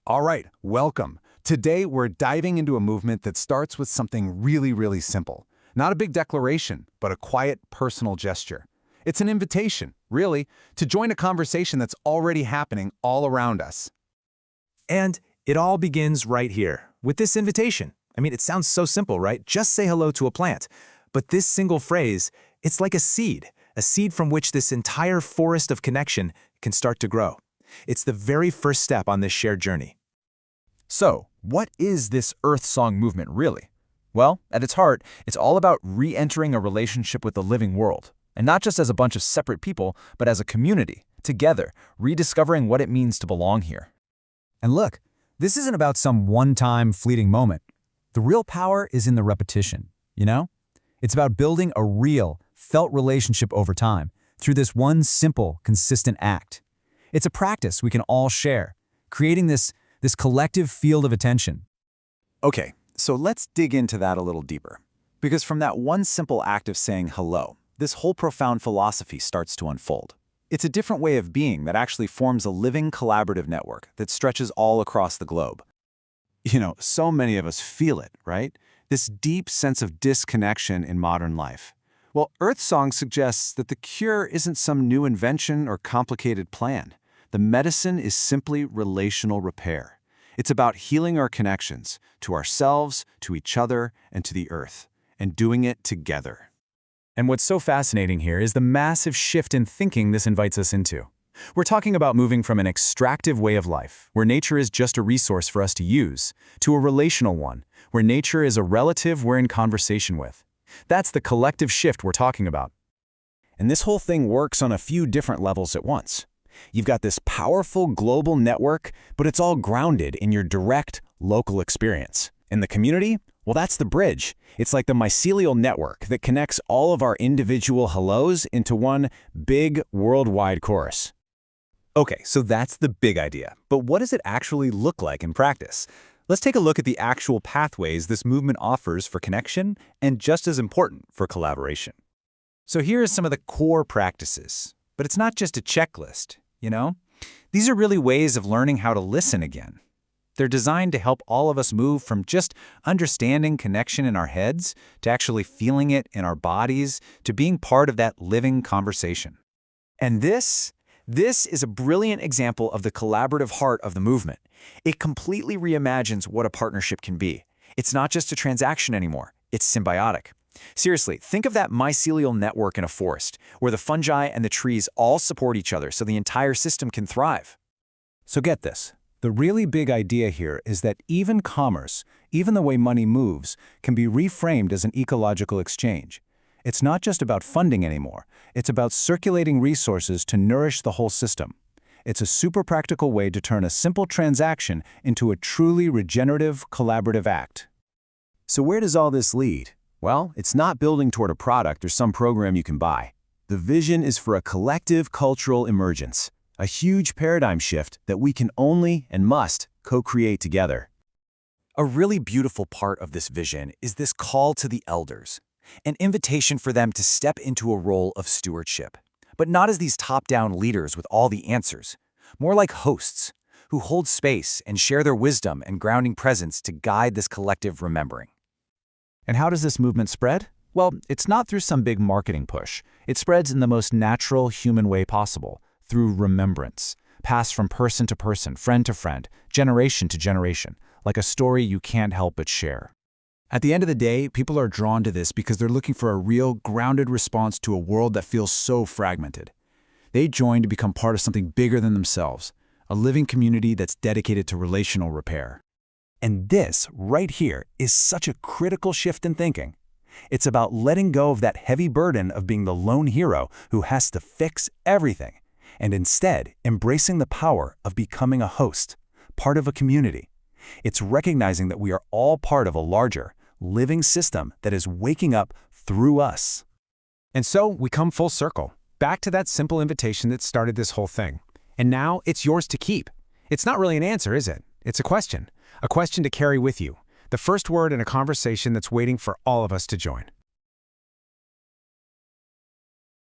All right, welcome. Today, we're diving into a movement that starts with something really simple. Not a big declaration, but a quiet, personal gesture. It's an invitation, really, to join a conversation that's already happening all around us. And it all begins right here, with this invitation. I mean, it sounds so simple, right? Just say hello to a plant. But this single phrase, it's like a seed from which this entire forest of connection can start to grow. It's the very first step on this shared journey. So, what is this EarthSong movement really? Well, at its heart, it's all about re-entering a relationship with the living world. And not just as a bunch of separate people, but as a community, together, rediscovering what it means to belong here. And look, this isn't about some one-time fleeting moment. The real power is in the repetition, you know? It's about building a real, felt relationship over time through this one simple, consistent act. It's a practice we can all share, creating this collective field of attention. Okay, so let's dig into that a little deeper. Because from that one simple act of saying hello, this whole profound philosophy starts to unfold. It's a different way of being that actually forms a living collaborative network that stretches all across the globe. You know, so many of us feel it, right? This deep sense of disconnection in modern life. Well, EarthSong suggests that the cure isn't some new invention or complicated plan. The medicine is simply relational repair. It's about healing our connections to ourselves, to each other, and to the earth, and doing it together. And what's so fascinating here is the massive shift in thinking this invites us into. We're talking about moving from an extractive way of life, where nature is just a resource for us to use, to a relational one, where nature is a relative we're in conversation with. That's the collective shift we're talking about. And this whole thing works on a few different levels at once. You've got this powerful global network, but it's all grounded in your direct, local experience. In the community, well, that's the bridge. It's like the mycelial network that connects all of our individual hellos into one big worldwide chorus. Okay, so that's the big idea. But what does it actually look like in practice? Let's take a look at the actual pathways this movement offers for connection and, just as important, for collaboration. So here are some of the core practices. But it's not just a checklist, you know? These are really ways of learning how to listen again. They're designed to help all of us move from just understanding connection in our heads to actually feeling it in our bodies to being part of that living conversation. And this is a brilliant example of the collaborative heart of the movement. It completely reimagines what a partnership can be. It's not just a transaction anymore, it's symbiotic. Seriously, think of that mycelial network in a forest, where the fungi and the trees all support each other so the entire system can thrive. So get this. The really big idea here is that even commerce, even the way money moves, can be reframed as an ecological exchange. It's not just about funding anymore. It's about circulating resources to nourish the whole system. It's a super practical way to turn a simple transaction into a truly regenerative, collaborative act. So where does all this lead? Well, it's not building toward a product or some program you can buy. The vision is for a collective cultural emergence, a huge paradigm shift that we can only and must co-create together. A really beautiful part of this vision is this call to the elders, an invitation for them to step into a role of stewardship, but not as these top-down leaders with all the answers, more like hosts who hold space and share their wisdom and grounding presence to guide this collective remembering. And how does this movement spread? Well, it's not through some big marketing push. It spreads in the most natural human way possible, through remembrance, passed from person to person, friend to friend, generation to generation, like a story you can't help but share. At the end of the day, people are drawn to this because they're looking for a real, grounded response to a world that feels so fragmented. They join to become part of something bigger than themselves, a living community that's dedicated to relational repair. And this, right here, is such a critical shift in thinking. It's about letting go of that heavy burden of being the lone hero who has to fix everything, and instead embracing the power of becoming a host, part of a community. It's recognizing that we are all part of a larger, living system that is waking up through us. And so we come full circle, back to that simple invitation that started this whole thing. And now it's yours to keep. It's not really an answer, is it? It's a question to carry with you, the first word in a conversation that's waiting for all of us to join.